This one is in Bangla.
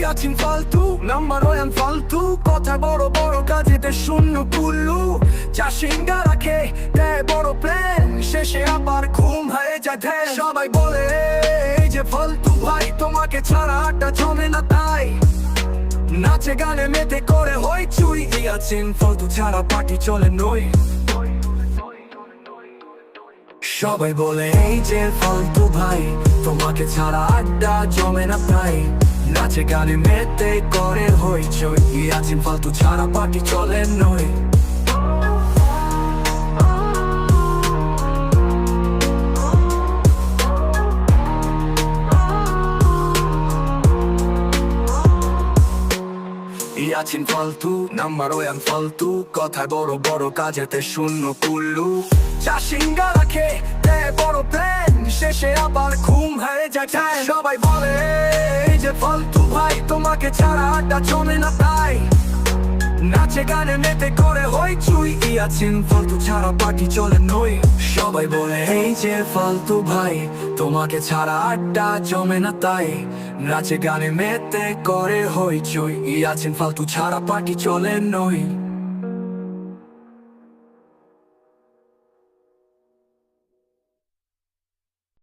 ইয়াছিন ফালতু নাম্বার ওয়ান ফালতু, কথা বড় বড় কাজেতে শূন্য কুল্লু, যা সিঙ্গা রাখে দেয় বড় প্ল্যান, শেষে আবার ঘুম হয়ে যায় ধ্যান। সবাই বলে এই যে ফালতু ভাই, তোমাকে ছাড়া আড্ডা জমে না তাই, নাচে গানে মেতে করে হইচই। ইয়াছিন ফালতু ছাড়া পার্টি চলে নই। সবাই বলে এই যে ফালতু ভাই, তোমাকে ছাড়া আড্ডা জমে না তাই, নাচে গানে মেতে করে হইচই। ইয়াছিন ফালতু ছাড়া পার্টি চলে নই। ইয়াছিন ফালতু নাম্বার ওয়ান ফালতু, কথায় বড় বড় কাজেতে শূন্য কুল্লু, যা সিঙ্গা রাখে দেয় বড় প্ল্যান, শেষে আবার ঘুম হয়ে যায় ধ্যান। সবাই বলে এই যে ফালতু ভাই, তোমাকে ছাড়া আড্ডা জমে না তাই, নাচে গানে মেতে করে হইচই। ইয়াছিন ফালতু ছাড়া পার্টি চলে নই। সবাই বলে এই যে ফালতু ভাই, তোমাকে ছাড়া আড্ডা জমে না তাই, নাচে গানে মেতে করে হইচই। ইয়াছিন ফালতু ছাড়া পার্টি চলে নই।